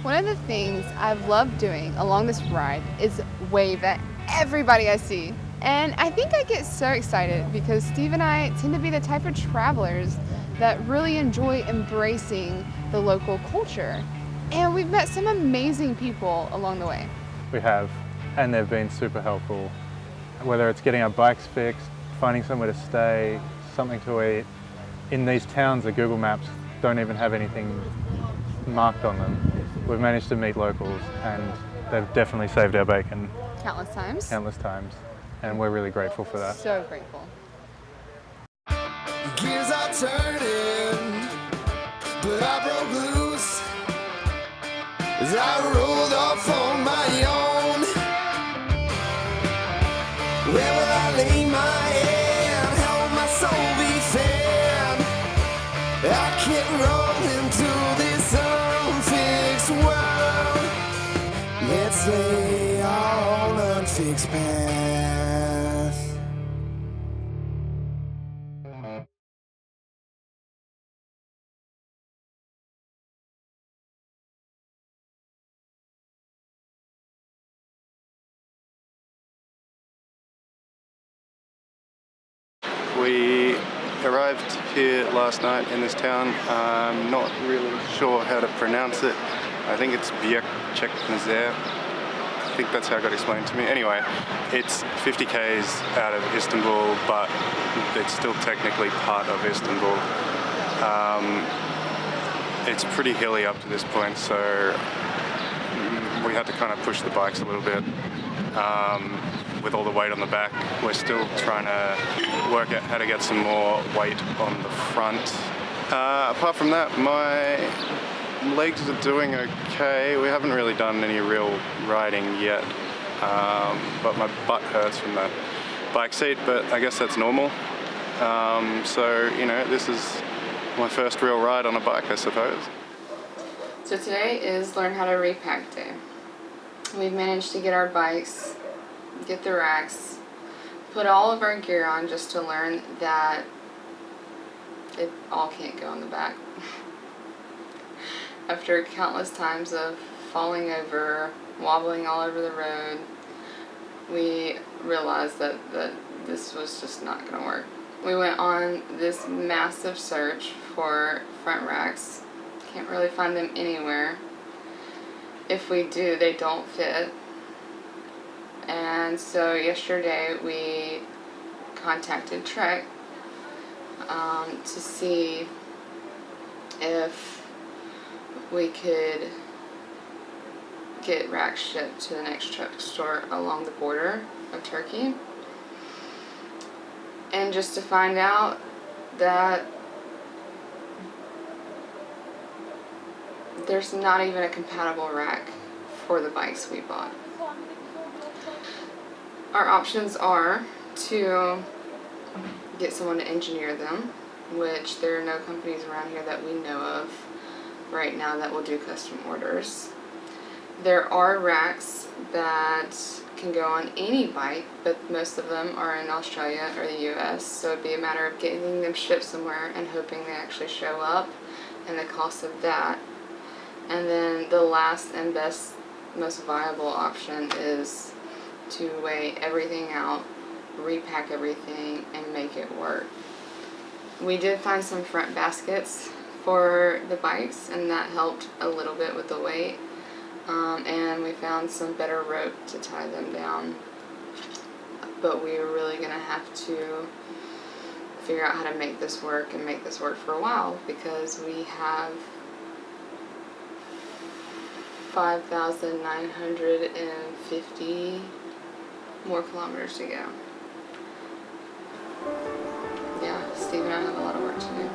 One of the things I've loved doing along this ride is wave at everybody I see. And I think I get so excited because Steve and I tend to be the type of travelers that really enjoy embracing the local culture. And we've met some amazing people along the way. We have, and they've been super helpful. Whether it's getting our bikes fixed, finding somewhere to stay, something to eat. In these towns, the Google Maps don't even have anything marked on them. We've managed to meet locals and they've definitely saved our bacon. Countless times. Countless times. And we're really grateful for that. So grateful. Gears are turning, but I broke loose as I rolled off on my own. Where will I lay my head? How will my soul be fed? I can't roll into this unfixed world. Let's lay on unfixed path. We arrived here last night in this town. I'm not really sure how to pronounce it. I think it's Bisiklet. I think that's how it got explained to me. Anyway, it's 50 k's out of Istanbul, but it's still technically part of Istanbul. It's pretty hilly up to this point, so we had to kind of push the bikes a little bit. With all the weight on the back, we're still trying to work out how to get some more weight on the front. Apart from that, my legs are doing okay. We haven't really done any real riding yet, but my butt hurts from that bike seat, but I guess that's normal. So, you know, this is my first real ride on a bike, I suppose. So today is Learn How to Repack Day. We've managed to get our bikes, get the racks, put all of our gear on just to learn that it all can't go on the back. After countless times of falling over, wobbling all over the road, we realized that this was just not going to work. We went on this massive search for front racks. Can't really find them anywhere. If we do, they don't fit. And so yesterday we contacted Trek to see if we could get racks shipped to the next truck store along the border of Turkey. And just to find out that there's not even a compatible rack for the bikes we bought. Our options are to get someone to engineer them, which there are no companies around here that we know of right now that will do custom orders. There are racks that can go on any bike, but most of them are in Australia or the US, so it'd be a matter of getting them shipped somewhere and hoping they actually show up and the cost of that. And then the last and best, most viable option is to weigh everything out, repack everything, and make it work. We did find some front baskets for the bikes, and that helped a little bit with the weight. And we found some better rope to tie them down. But we are really going to have to figure out how to make this work and make this work for a while, because we have 5,950 more kilometers to go. Yeah, Steve and I have a lot of work to do.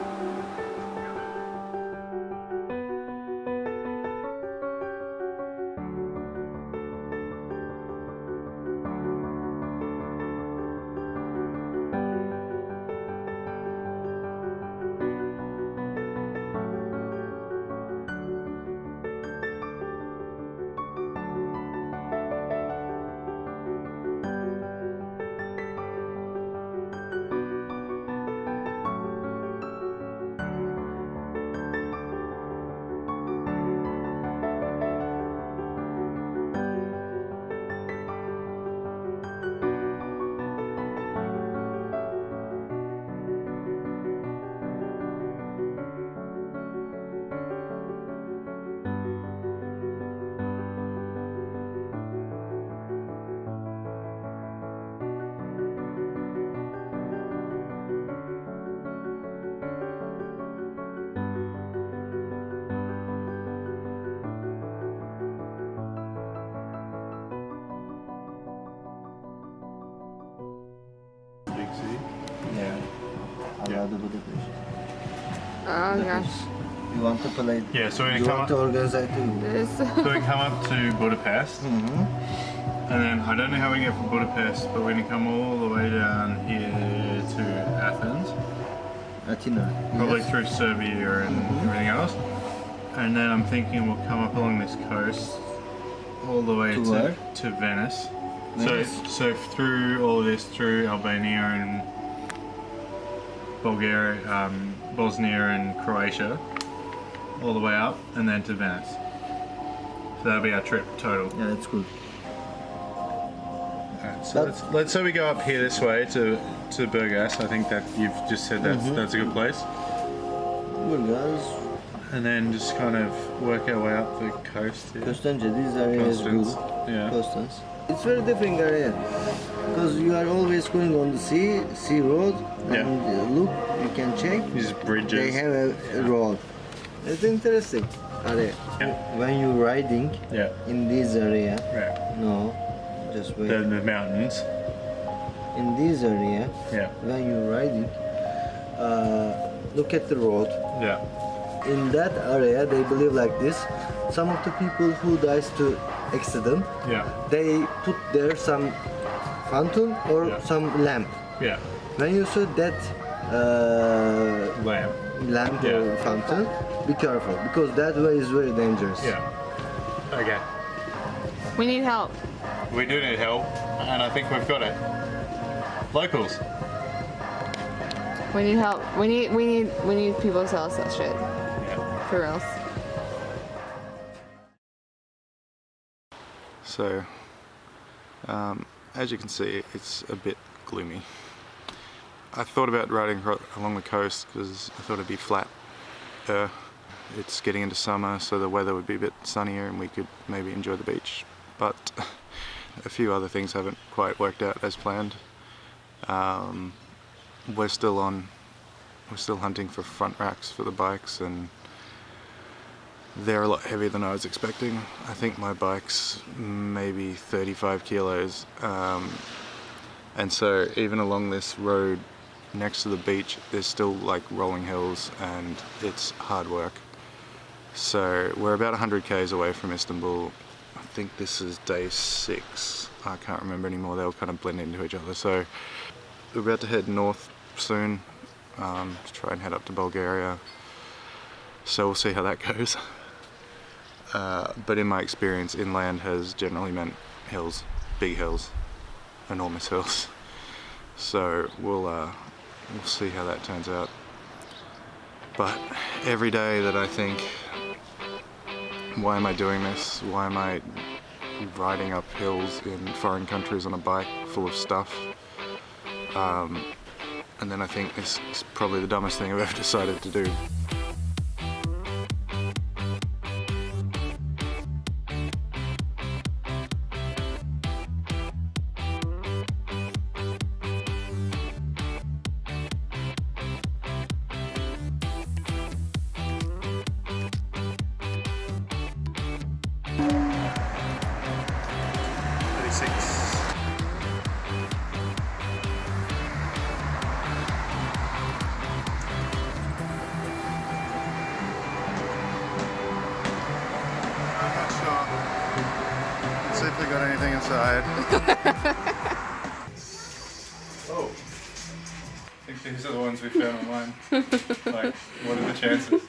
Oh gosh. You want to play? Yeah, so we're You gonna want come to up, organize it too? This. so we come up to Budapest, and then I don't know how we get from Budapest, but we're gonna come all the way down here to Athens, Athena. probably Yes. through Serbia and everything else, and then I'm thinking we'll come up along this coast all the way To where? to Venice. Venice. So through all of this, through Albania and Bulgaria, Bosnia and Croatia, all the way up, and then to Venice. So that'll be our trip total. Yeah, that's good. Alright, so let's say we go up here this way to Burgas. I think that you've just said that's a good place. Good guys. And then just kind of work our way up the coast here. Constance, this area is good. Constance, yeah. Constance. It's very different area because you are always going on the sea road, Yeah. and look, you can check. These bridges. They have a road. It's interesting area. Yeah. When you're riding Yeah. in this area, Yeah. no, just wait. The mountains. In this area, Yeah. when you're riding, look at the road. Yeah. In that area, they believe like this. Some of the people who dies to accident, Yeah. they put there some fountain or Yeah. some lamp. Yeah. When you see that Lamp. lamp Yeah. or fountain, be careful because that way is very dangerous. Yeah. Okay. We need help. We do need help, and I think we've got it. Locals. We need help. We need people to tell us that shit. Yeah. For reals. So, as you can see, it's a bit gloomy. I thought about riding along the coast because I thought it'd be flat. It's getting into summer, so the weather would be a bit sunnier and we could maybe enjoy the beach. But a few other things haven't quite worked out as planned. We're still hunting for front racks for the bikes, and they're a lot heavier than I was expecting. I think my bike's maybe 35 kilos. And so even along this road next to the beach, there's still like rolling hills and it's hard work. So we're about 100 k's away from Istanbul. I think this is day 6. I can't remember anymore. They all kind of blend into each other. So we're about to head north soon to try and head up to Bulgaria. So we'll see how that goes. But in my experience, inland has generally meant hills, big hills, enormous hills. So we'll see how that turns out. But every day that I think, why am I doing this? Why am I riding up hills in foreign countries on a bike full of stuff? And then I think this is probably the dumbest thing I've ever decided to do. See if they got anything inside. Oh, I think these are the ones we found online. Like, what are the chances?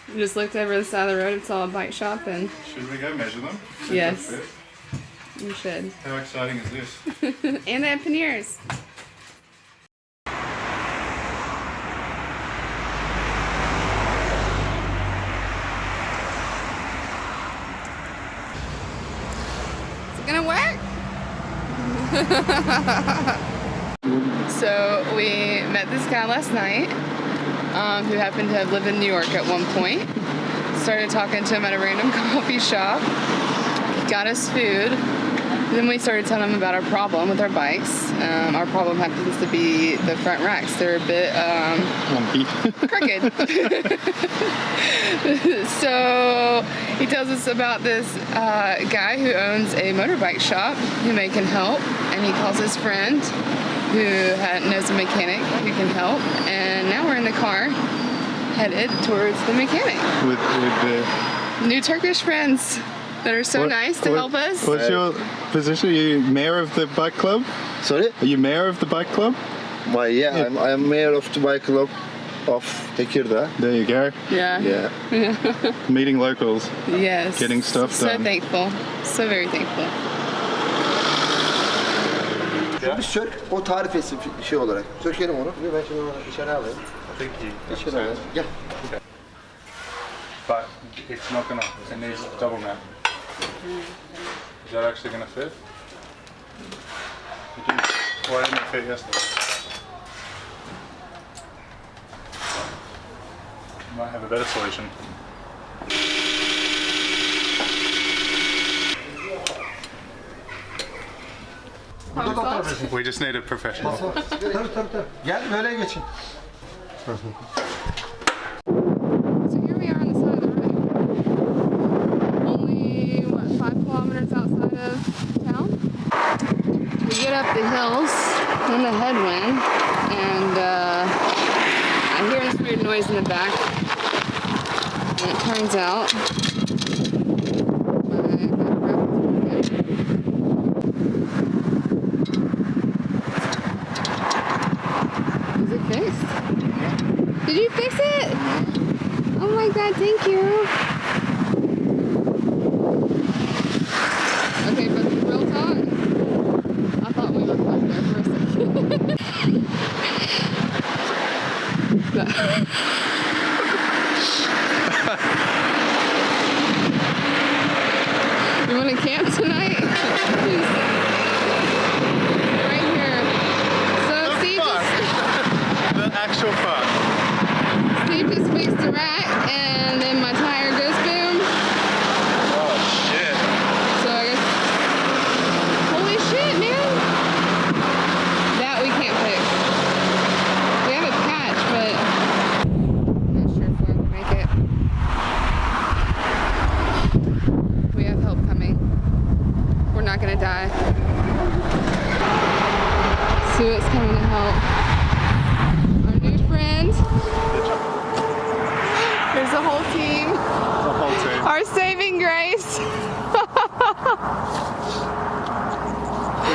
We just looked over the side of the road and saw a bike shop, and Should we go measure them? Yes. Does that fit? you should. How exciting is this? And they have panniers. Is it gonna work? So we met this guy last night who happened to have lived in New York at one point. Started talking to him at a random coffee shop. Got us food. Then we started telling him about our problem with our bikes. Our problem happens to be the front racks. They're a bit crooked. So he tells us about this guy who owns a motorbike shop who may can help, and he calls his friend who knows a mechanic who can help, and now we're in the car headed towards the mechanic. With the New Turkish friends that are so nice to help us. What's your position? Are you mayor of the bike club? Sorry? Are you mayor of the bike club? Why, yeah, I'm mayor of the bike club of Tekirdağ. There you go. Yeah. Yeah. Meeting locals. Yes. Getting stuff so done. So thankful. So very thankful. Bir sök, o tarif etsin şey olarak. Sökelim onu. Ben şimdi onu içeri alayım. Thank you. İçeri alayım. Gel. But it's not gonna, it needs double map. Is that actually gonna fit? Why didn't it fit yesterday? Might have a better solution. Burada da oturabilirsin. We just need a professional. Tabii. Gel böyle geçin. So here we are on the side of the road. Only, what, 5 kilometers outside of town? We get up the hills in the headwind, and I hear this weird noise in the back. And it turns out Is it fixed? Did you fix it? Oh my god, thank you. Okay, but real talk, I thought we were fucked there for a second. You want to camp tonight? Please. Right here. So Steve The actual fun. Steve just fixed the rack, and then my tire goes boom. Oh shit. So I guess, holy shit, man. That we can't fix. We have a patch, but I'm not sure if we'll make it. We have help coming. We're not gonna die. Suat's coming to help. Our new friend. There's a whole team. The whole team. Our saving grace. We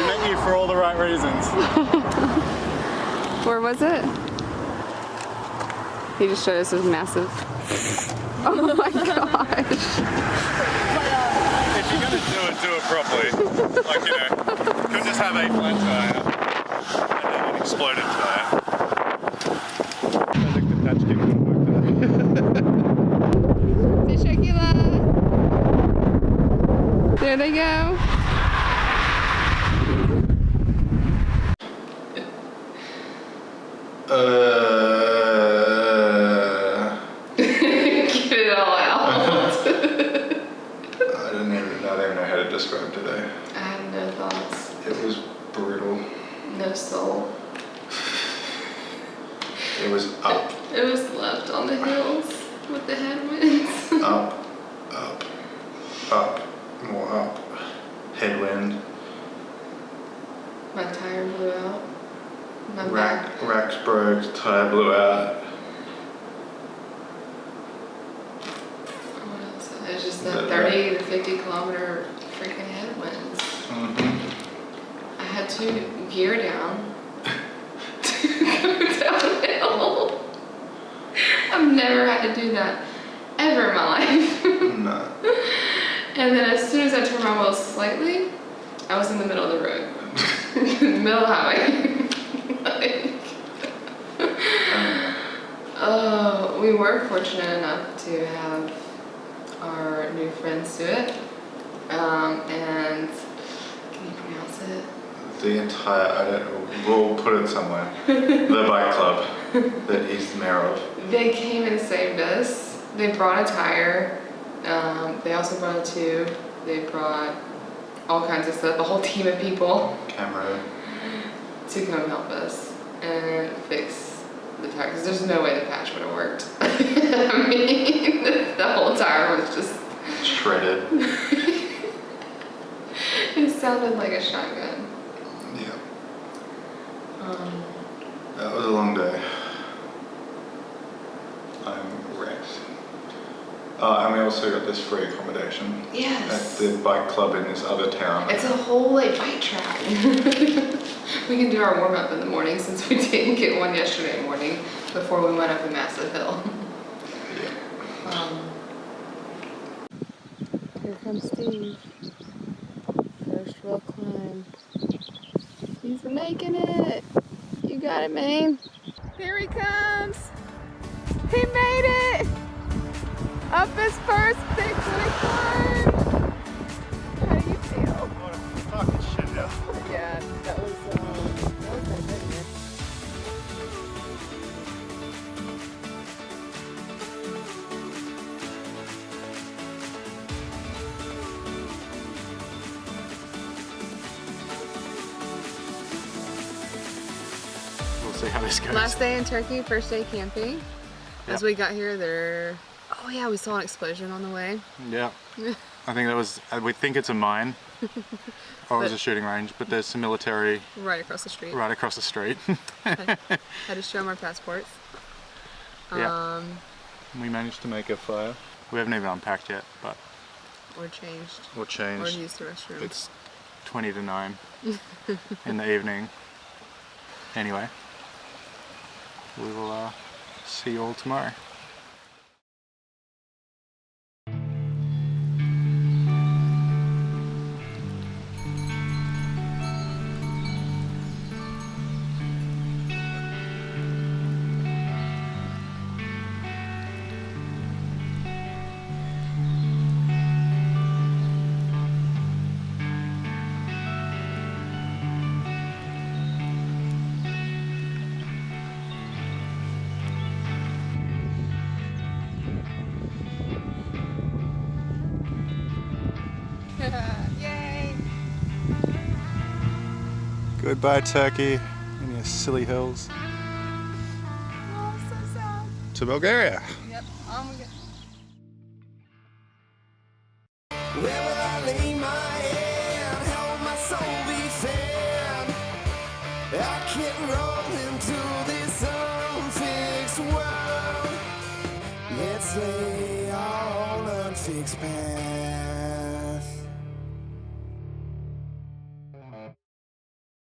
met you for all the right reasons. Where was it? He just showed us his massive. Oh my gosh. If you're gonna do it properly. Like, you know, couldn't just have a flat tire and then an exploded tire. I think the patch kick would work today. Teşekkürler. There they go. Get it all out. I don't even know how to describe today. I have no thoughts. It was brutal. No soul. It was up, It was left on the hills with the headwinds. up, up, up, more up. Headwind, My tire blew out. My back. racks broke, tire blew out. What else? It was just the 30 to 50 kilometer freaking headwinds. I had to gear down to go downhill. I've never had to do that ever in my life. No. And then as soon as I turned my wheels slightly, I was in the middle of the road. In the middle of the highway. Oh, we were fortunate enough to have our new friend Suat. And can you pronounce it? The entire, I don't know, we'll put it somewhere. The bike club that he's the mayor of. They came and saved us. They brought a tire. They also brought a tube. They brought all kinds of stuff, a whole team of people Camera. to come help us and fix the tire. Because there's no way the patch would have worked. I mean, the whole tire was just Shredded. It sounded like a shotgun. Yeah. That was a long day. I'm wrecked. And we also got this free accommodation Yes. at the bike club in this other town. It's a whole like bike track. We can do our warm up in the morning since we didn't get one yesterday morning before we went up a massive hill. Here comes Steve. First real climb. He's making it. You got it, man. Here he comes. He made it. Up his first big climb. How do you feel? Fucking shit, yeah. Yeah, that was my goodness. We'll see how this goes. Last day in Turkey, first day camping. As we got here, oh yeah, we saw an explosion on the way. Yeah. I think that was, we think it's a mine. Or it was a shooting range, but there's some military Right across the street. right across the street. Had to show them our passports. Yeah. We managed to make a fire. We haven't even unpacked yet, but Or changed. Or used the restroom. It's 20 to 9 in the evening. Anyway, we will see you all tomorrow. Yay! Goodbye, Turkey, in your silly hills. Oh, so sad. To Bulgaria. Yep. Oh my god. Where will I lay my head? How will my soul be fed? I can't roll into this unfixed world. Let's lay all unfixed past.